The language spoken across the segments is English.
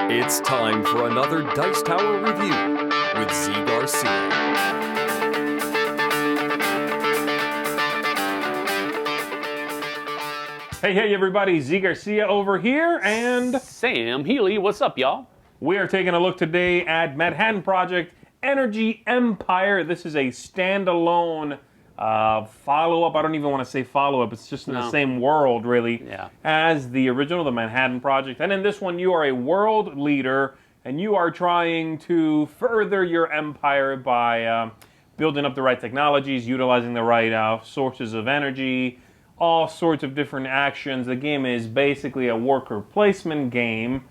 It's time for another Dice Tower review with Z Garcia. Hey everybody, Z Garcia over here, and Sam Healy, what's up, y'all? we are taking a look today at Manhattan Project Energy Empire. This is a standalone follow-up. I don't even want to say follow-up. It's just in the same world, really, as the original, the Manhattan Project. And in this one, you are a world leader, and you are trying to further your empire by building up the right technologies, utilizing the right sources of energy, all sorts of different actions. The game is basically a worker placement game,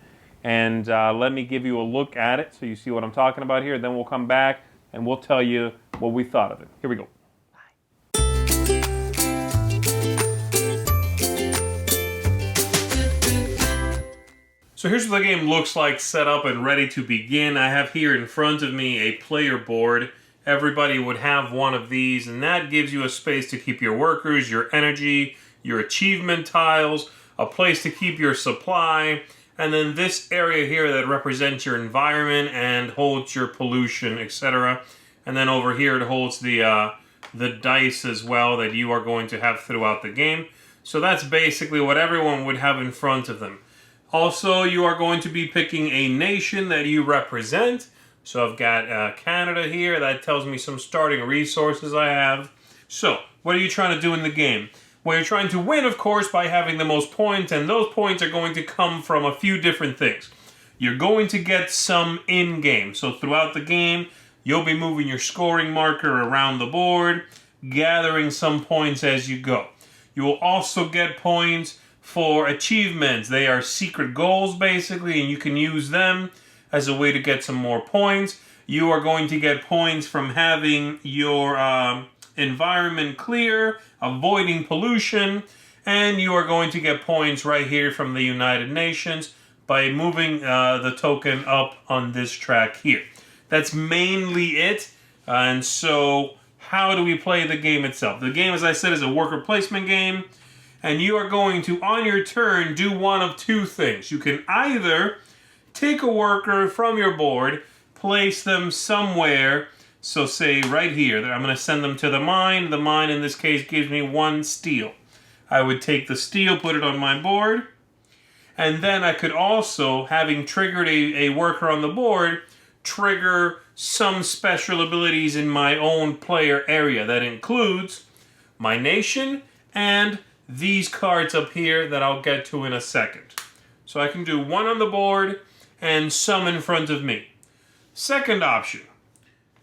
and let me give you a look at it so you see what I'm talking about here. Then we'll come back and we'll tell you what we thought of it. Here we go. So here's what the game looks like, set up and ready to begin. I have here in front of me a player board. Everybody would have one of these, and that gives you a space to keep your workers, your energy, your achievement tiles, a place to keep your supply, and then this area here that represents your environment and holds your pollution, etc. And then over here it holds the dice as well that you are going to have throughout the game. So that's basically what everyone would have in front of them. Also, you are going to be picking a nation that you represent. So I've got Canada here. That tells me some starting resources I have. So, what are you trying to do in the game? Well, you're trying to win, of course, by having the most points, and those points are going to come from a few different things. You're going to get some in-game. So throughout the game, you'll be moving your scoring marker around the board, gathering some points as you go. You will also get points for achievements. They are secret goals, basically, and you can use them as a way to get some more points. You are going to get points from having your environment clear, avoiding pollution, and you are going to get points right here from the United Nations by moving the token up on this track here. That's mainly it. And so, how do we play the game itself? The game, as I said, is a worker placement game. And you are going to, on your turn, do one of two things. You can either take a worker from your board, place them somewhere, so say right here. I'm going to send them to the mine. The mine, in this case, gives me 1 steel. I would take the steel, put it on my board, and then I could also, having triggered a worker on the board, trigger some special abilities in my own player area. That includes my nation and these cards up here that I'll get to in a second. So I can do one on the board and some in front of me. Second option,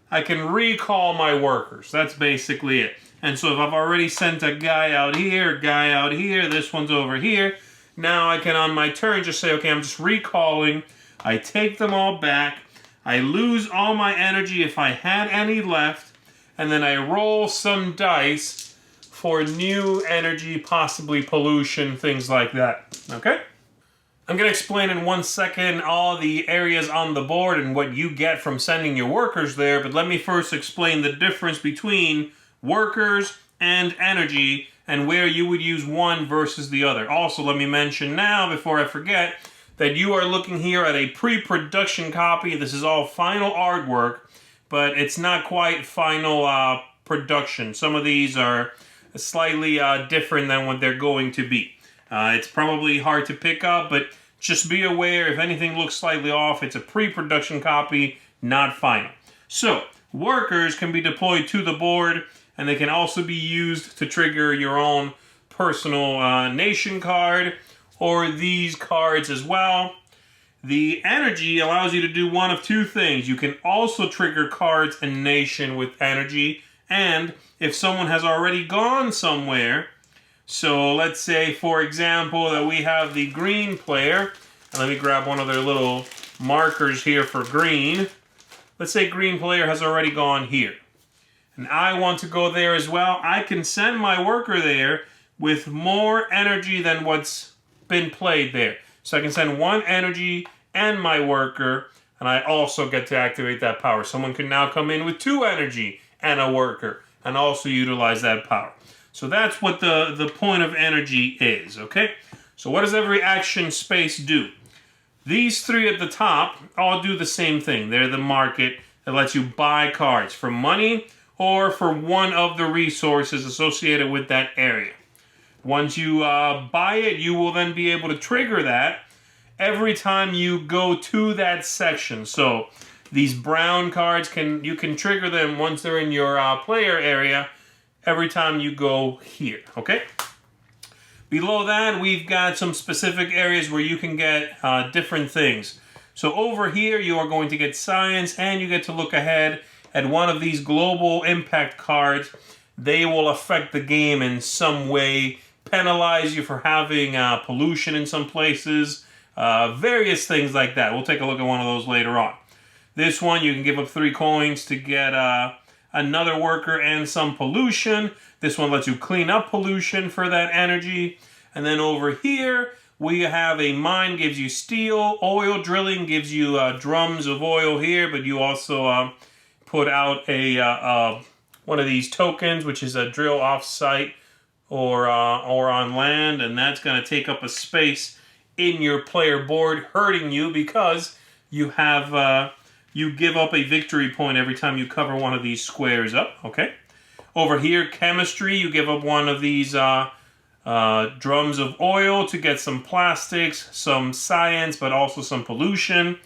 I can recall my workers. That's basically it. And so if I've already sent a guy out here, this one's over here, now I can on my turn just say, okay, I'm just recalling. I take them all back. I lose all my energy if I had any left, and then I roll some dice for new energy, possibly pollution, things like that. Okay? I'm going to explain in 1 second all the areas on the board and what you get from sending your workers there, but let me first explain the difference between workers and energy and where you would use one versus the other. Also, let me mention now, before I forget, that you are looking here at a pre-production copy. This is all final artwork, but it's not quite final production. Some of these are slightly different than what they're going to be. It's probably hard to pick up, but just be aware if anything looks slightly off, it's a pre-production copy, not final. So, workers can be deployed to the board, and they can also be used to trigger your own personal nation card, or these cards as well. The energy allows you to do one of two things. You can also trigger cards and nation with energy, and if someone has already gone somewhere, so let's say, for example, that we have the green player, and let me grab one of their little markers here for green. Let's say green player has already gone here, and I want to go there as well. I can send my worker there with more energy than what's been played there. So I can send 1 energy and my worker, and I also get to activate that power. Someone can now come in with 2 energy and a worker, and also utilize that power. So that's what the point of energy is, okay? So what does every action space do? These three at the top all do the same thing. They're the market that lets you buy cards for money or for one of the resources associated with that area. Once you buy it, you will then be able to trigger that every time you go to that section. So these brown cards, you can trigger them once they're in your player area every time you go here, okay? Below that, we've got some specific areas where you can get different things. So over here, you are going to get science, and you get to look ahead at one of these global impact cards. They will affect the game in some way, penalize you for having pollution in some places, various things like that. We'll take a look at one of those later on. This one, you can give up 3 coins to get another worker and some pollution. This one lets you clean up pollution for that energy. And then over here, we have a mine, gives you steel. Oil drilling gives you drums of oil here, but you also put out a one of these tokens, which is a drill off-site or on land, and that's going to take up a space in your player board, hurting you because you have you give up a victory point every time you cover one of these squares up. Okay. Over here, chemistry, you give up one of these drums of oil to get some plastics, some science, but also some pollution.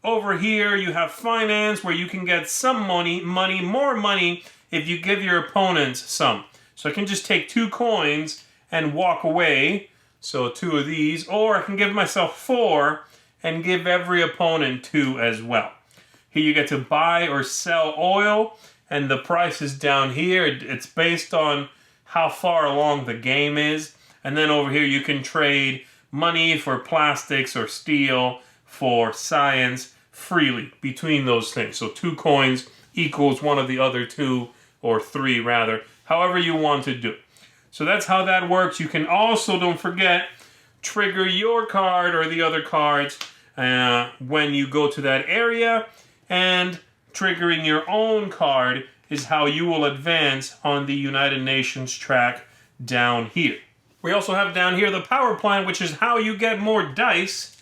Over here, you have finance, where you can get some more money if you give your opponents some. So I can just take 2 coins and walk away. So 2 of these, or I can give myself 4 and give every opponent 2 as well. Here you get to buy or sell oil, and the price is down here. It's based on how far along the game is. And then over here you can trade money for plastics or steel for science freely between those things. So 2 coins equals one of the other 2, or 3 rather, however you want to do. So that's how that works. You can also, don't forget, trigger your card or the other cards when you go to that area, and triggering your own card is how you will advance on the United Nations track down here. We also have down here the power plant, which is how you get more dice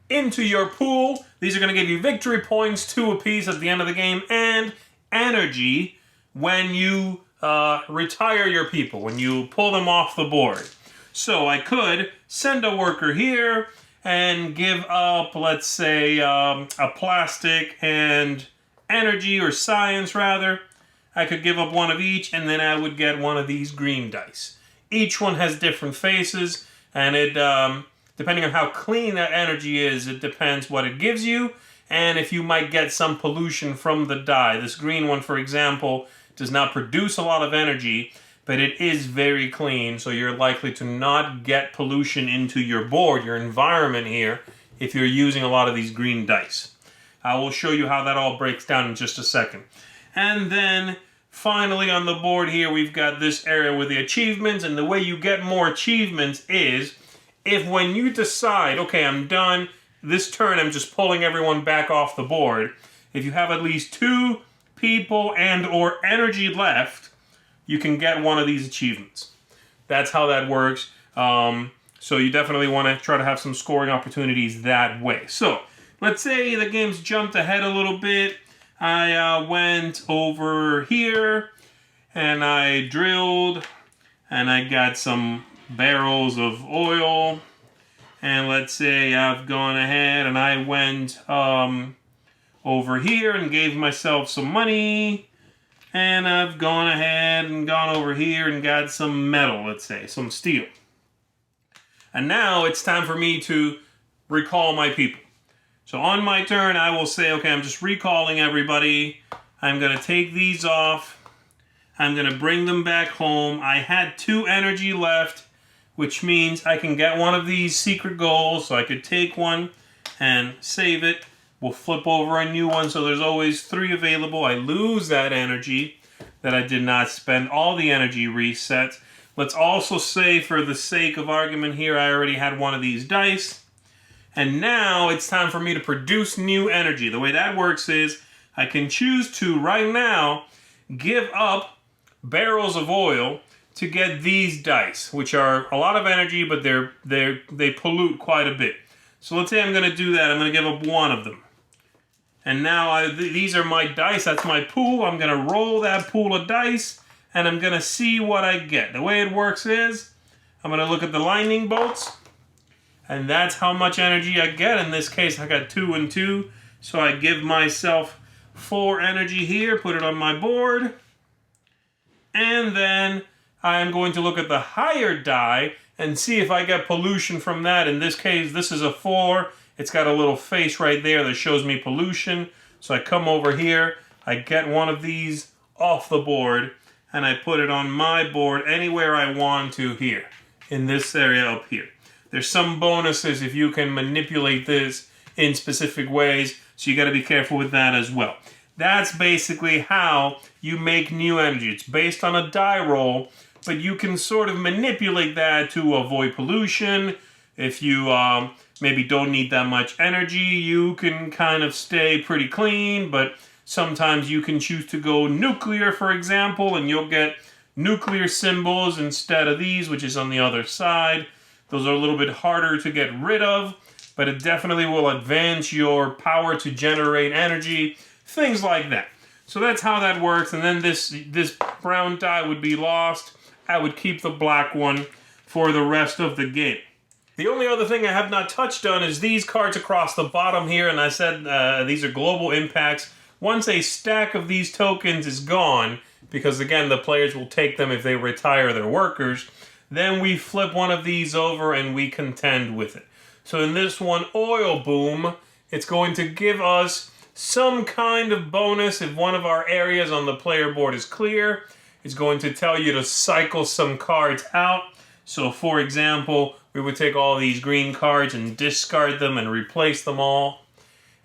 into your pool. These are going to give you victory points, 2 apiece at the end of the game, and energy when you retire your people, when you pull them off the board. So I could send a worker here and give up, let's say, a plastic and energy, or science rather. I could give up one of each, and then I would get one of these green dice. Each one has different faces, and it depending on how clean that energy is, it depends what it gives you, and if you might get some pollution from the die. This green one, for example, does not produce a lot of energy, but it is very clean, so you're likely to not get pollution into your board, your environment here, if you're using a lot of these green dice. I will show you how that all breaks down in just a second. And then finally on the board here, we've got this area with the achievements, and the way you get more achievements is if when you decide, okay, I'm done, this turn I'm just pulling everyone back off the board, if you have at least 2 people and or energy left, you can get one of these achievements. That's how that works. So you definitely want to try to have some scoring opportunities that way. So let's say the game's jumped ahead a little bit. I went over here and I drilled and I got some barrels of oil. And let's say I've gone ahead and I went over here and gave myself some money. And I've gone ahead and gone over here and got some metal, let's say, some steel. And now it's time for me to recall my people. So on my turn, I will say, okay, I'm just recalling everybody. I'm going to take these off. I'm going to bring them back home. I had 2 energy left, which means I can get one of these secret goals. So I could take one and save it. We'll flip over a new one, so there's always 3 available. I lose that energy that I did not spend. All the energy resets. Let's also say, for the sake of argument here, I already had one of these dice. And now it's time for me to produce new energy. The way that works is I can choose to, right now, give up barrels of oil to get these dice, which are a lot of energy, but they pollute quite a bit. So let's say I'm going to do that. I'm going to give up one of them. And now these are my dice. That's my pool. I'm going to roll that pool of dice, and I'm going to see what I get. The way it works is I'm going to look at the lightning bolts, and that's how much energy I get. In this case, I got 2 and 2. So I give myself 4 energy here, put it on my board. And then I'm going to look at the higher die and see if I get pollution from that. In this case, this is a 4. It's got a little face right there that shows me pollution. So I come over here, I get one of these off the board, and I put it on my board anywhere I want to here, in this area up here. There's some bonuses if you can manipulate this in specific ways, so you got to be careful with that as well. That's basically how you make new energy. It's based on a die roll, but you can sort of manipulate that to avoid pollution. If you maybe don't need that much energy, you can kind of stay pretty clean, but sometimes you can choose to go nuclear, for example, and you'll get nuclear symbols instead of these, which is on the other side. Those are a little bit harder to get rid of, but it definitely will advance your power to generate energy, things like that. So that's how that works, and then this brown die would be lost. I would keep the black one for the rest of the game. The only other thing I have not touched on is these cards across the bottom here, and I said these are global impacts. Once a stack of these tokens is gone, because again, the players will take them if they retire their workers, then we flip one of these over and we contend with it. So in this one, Oil Boom, it's going to give us some kind of bonus if one of our areas on the player board is clear. It's going to tell you to cycle some cards out. So for example, we would take all these green cards and discard them and replace them all.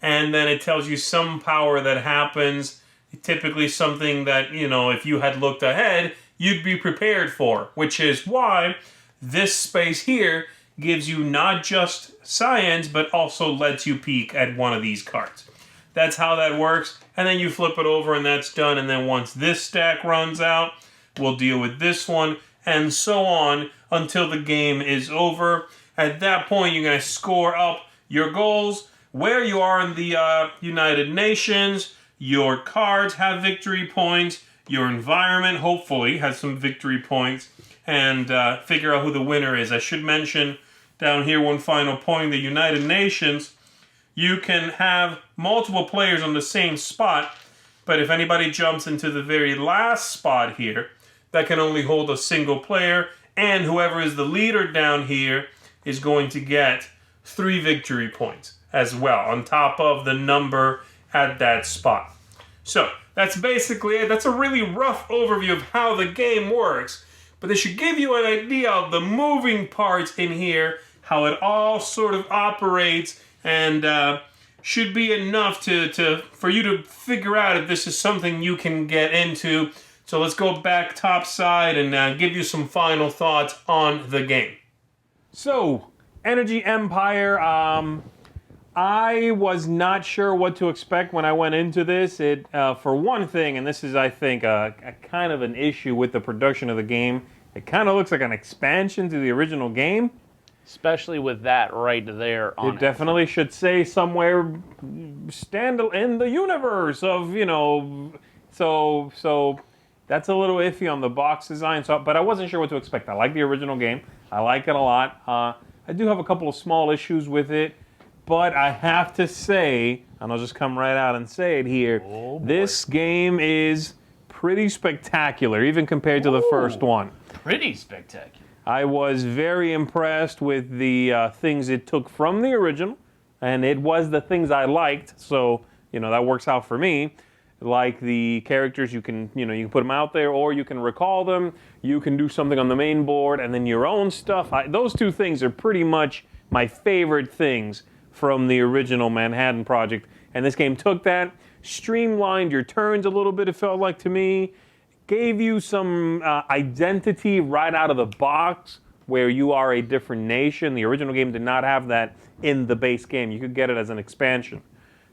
And then it tells you some power that happens, typically something that, you know, if you had looked ahead, you'd be prepared for, which is why this space here gives you not just science, but also lets you peek at one of these cards. That's how that works. And then you flip it over and that's done. And then once this stack runs out, we'll deal with this one and so on until the game is over. At that point, you're going to score up your goals, where you are in the United Nations. Your cards have victory points. Your environment, hopefully, has some victory points. And figure out who the winner is. I should mention down here one final point. The United Nations, you can have multiple players on the same spot, but if anybody jumps into the very last spot here, that can only hold a single player, and whoever is the leader down here is going to get 3 victory points as well, on top of the number at that spot. So, that's basically it. That's a really rough overview of how the game works, but this should give you an idea of the moving parts in here, how it all sort of operates, and should be enough for you to figure out if this is something you can get into. So let's go back topside and give you some final thoughts on the game. So, Energy Empire, I was not sure what to expect when I went into this. It, for one thing, and this is, I think, a kind of an issue with the production of the game, it kind of looks like an expansion to the original game. Especially with that right there on it. It definitely should say somewhere, stand in the universe of, you know, so that's a little iffy on the box design, but I wasn't sure what to expect. I like the original game. I like it a lot. I do have a couple of small issues with it, but I have to say, and I'll just come right out and say it here, this game is pretty spectacular, even compared to the first one. Pretty spectacular. I was very impressed with the things it took from the original, and it was the things I liked, so, you know, that works out for me. Like the characters, you can put them out there, or you can recall them. You can do something on the main board, and then your own stuff. Those two things are pretty much my favorite things from the original Manhattan Project. And this game took that, streamlined your turns a little bit, it felt like to me. Gave you some identity right out of the box, where you are a different nation. The original game did not have that in the base game. You could get it as an expansion.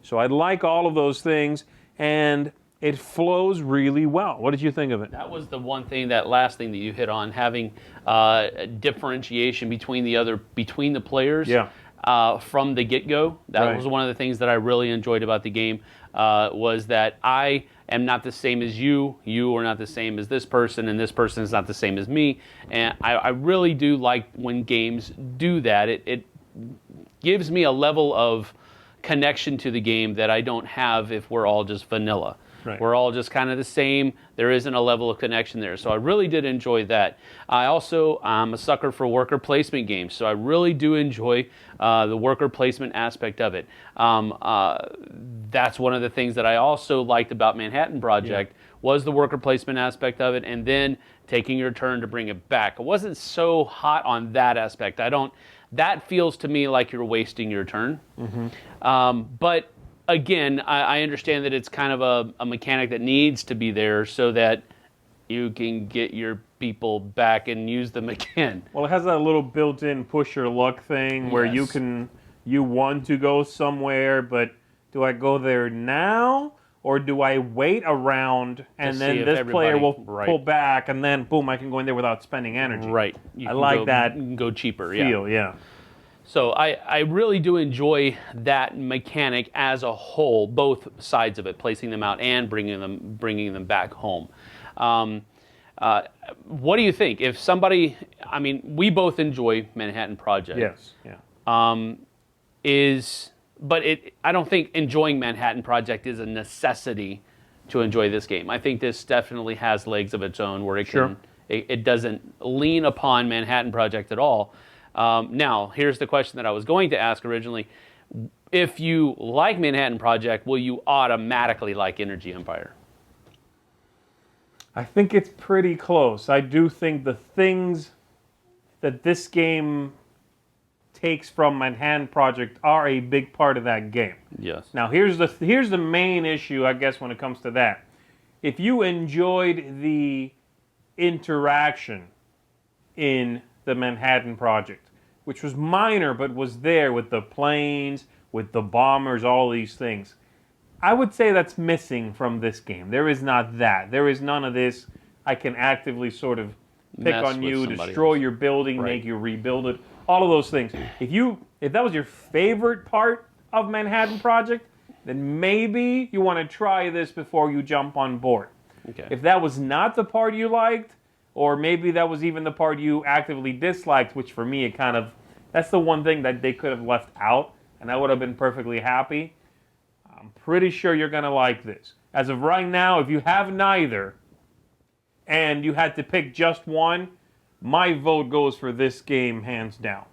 So I like all of those things. And it flows really well. What did you think of it? That was the one thing, that last thing that you hit on, having differentiation between the players. Yeah. From the get-go. That Right. was one of the things that I really enjoyed about the game, was that I am not the same as you are not the same as this person, and this person is not the same as me. And I really do like when games do that. It gives me a level of connection to the game that I don't have if we're all just vanilla. Right. We're all just kind of the same. There isn't a level of connection there. So I really did enjoy that. I'm a sucker for worker placement games. So I really do enjoy the worker placement aspect of it. That's one of the things that I also liked about Manhattan Project was the worker placement aspect of it, and then taking your turn to bring it back. I wasn't so hot on that aspect. That feels to me like you're wasting your turn. But again, I understand that it's kind of a mechanic that needs to be there so that you can get your people back and use them again. Well, it has that little built-in push your luck thing where Yes. you want to go somewhere, but do I go there now or do I wait around and see then if this player will everybody- pull back and then boom, I can go in there without spending energy. Right. You I can like go- that You can go cheaper. Yeah. feel, yeah. So I really do enjoy that mechanic as a whole, both sides of it, placing them out and bringing them back home. What do you think? If somebody, I mean, we both enjoy Manhattan Project. Yes, yeah. I don't think enjoying Manhattan Project is a necessity to enjoy this game. I think this definitely has legs of its own where Sure. it doesn't lean upon Manhattan Project at all. Now, here's the question that I was going to ask originally. If you like Manhattan Project, will you automatically like Energy Empire? I think it's pretty close. I do think the things that this game takes from Manhattan Project are a big part of that game. Yes. Now, here's the main issue, I guess, when it comes to that. If you enjoyed the interaction in the Manhattan Project, which was minor but was there with the planes, with the bombers, all these things, I would say that's missing from this game. There is not that. There is none of this. I can actively sort of pick Mess on with you, somebody destroy else. your building, Right. make you rebuild it, all of those things. If that was your favorite part of Manhattan Project, then maybe you want to try this before you jump on board. Okay. If that was not the part you liked, or maybe that was even the part you actively disliked, which for me that's the one thing that they could have left out, and I would have been perfectly happy. I'm pretty sure you're going to like this. As of right now, if you have neither, and you had to pick just one, my vote goes for this game hands down.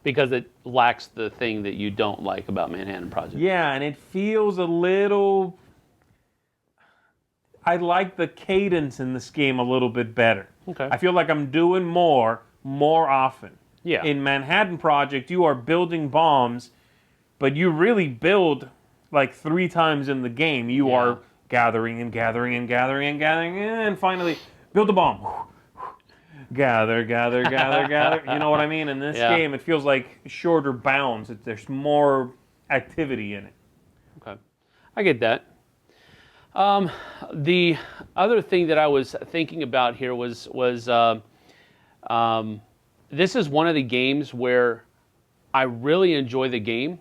Because it lacks the thing that you don't like about Manhattan Project. Yeah, and it feels a little... I like the cadence in this game a little bit better. Okay. I feel like I'm doing more often. Yeah. In Manhattan Project, you are building bombs, but you really build like 3 times in the game. You Yeah. are gathering and gathering and gathering and gathering, and finally build a bomb. Gather, gather, gather, gather. You know what I mean? In this Yeah. game, it feels like shorter bounds. There's more activity in it. Okay. I get that. The other thing that I was thinking about here was this is one of the games where I really enjoy the game,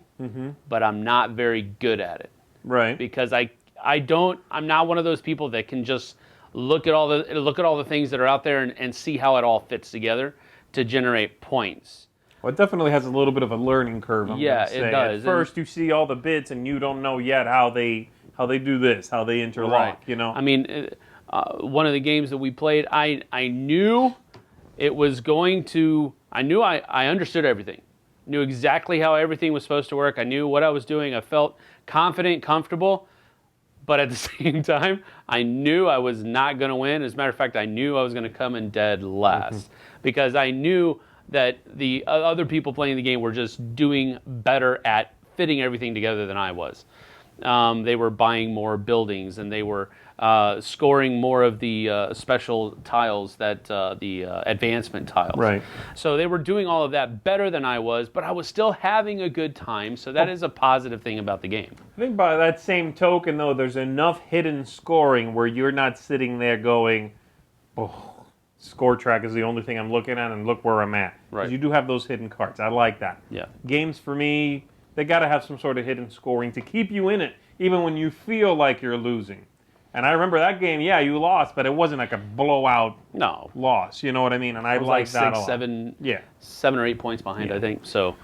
but I'm not very good at it Right. because I'm not one of those people that can just look at all the things that are out there and see how it all fits together to generate points. Well, it definitely has a little bit of a learning curve. I'm Yeah, gonna say. it does. At first, you see all the bits, and you don't know yet how they do this, how they interlock. You know. I mean, one of the games that we played, I knew it was going to. I knew I understood everything. Knew exactly how everything was supposed to work. I knew what I was doing. I felt confident, comfortable. But at the same time, I knew I was not going to win. As a matter of fact, I knew I was going to come in dead last because I knew that the other people playing the game were just doing better at fitting everything together than I was. They were buying more buildings, and they were scoring more of the special tiles, that the advancement tiles. Right. So they were doing all of that better than I was, but I was still having a good time. So that is a positive thing about the game. I think by that same token, though, there's enough hidden scoring where you're not sitting there going, oh, score track is the only thing I'm looking at, and look where I'm at. 'Cause Right. you do have those hidden cards. I like that. Yeah. Games, for me, they got to have some sort of hidden scoring to keep you in it, even when you feel like you're losing. And I remember that game, yeah, you lost, but it wasn't like a blowout No. loss. You know what I mean? And I It was like like that a 6, lot. 7 or 8 points behind, I think. So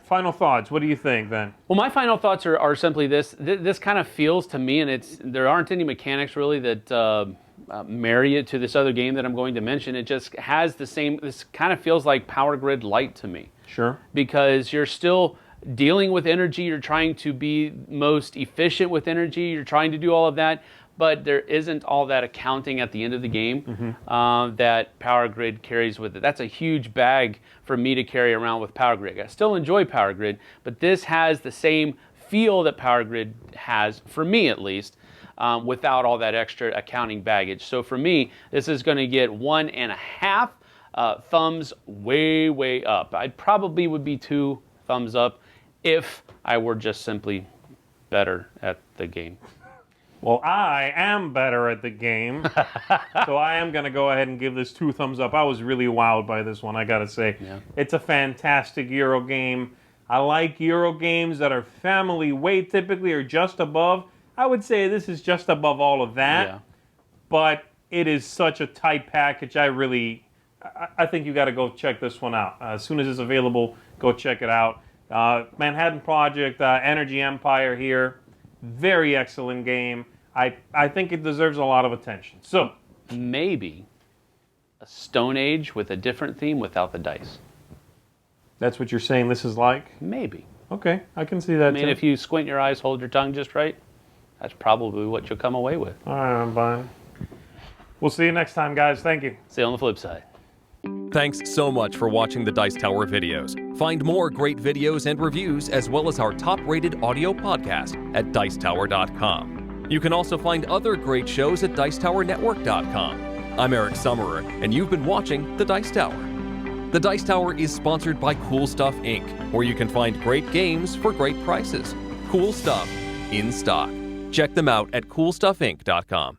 Final thoughts. What do you think then? well, my final thoughts are simply this. This kind of feels to me, and there aren't any mechanics really that marry it to this other game that I'm going to mention. It just has the same, this kind of feels like Power Grid Lite to me. Sure. Because you're still dealing with energy, you're trying to be most efficient with energy, you're trying to do all of that, but there isn't all that accounting at the end of the game that Power Grid carries with it. That's a huge bag for me to carry around with Power Grid. I still enjoy Power Grid, but this has the same feel that Power Grid has, for me at least, without all that extra accounting baggage. So for me, this is going to get 1.5 thumbs way up. I probably would be 2 thumbs up if I were just simply better at the game. Well, I am better at the game, so I am going to go ahead and give this 2 thumbs up. I was really wowed by this one, I got to say. Yeah. It's a fantastic Euro game. I like Euro games that are family weight typically, or just above. I would say this is just above all of that, Yeah. but it is such a tight package. I think you got to go check this one out. As soon as it's available, go check it out. Manhattan Project, Energy Empire here. Very excellent game. I think it deserves a lot of attention. So, Maybe a Stone Age with a different theme without the dice. that's what you're saying this is like? Maybe. Okay, I can see that I mean, too. if you squint your eyes, hold your tongue just right, that's probably what you'll come away with. All right, I'm fine. We'll see you next time, guys. Thank you. See you on the flip side. Thanks so much for watching the Dice Tower videos. Find more great videos and reviews, as well as our top-rated audio podcast at Dicetower.com. You can also find other great shows at Dicetowernetwork.com. I'm Eric Summerer, and you've been watching The Dice Tower. The Dice Tower is sponsored by Cool Stuff Inc., where you can find great games for great prices. Cool stuff in stock. Check them out at CoolStuffInc.com.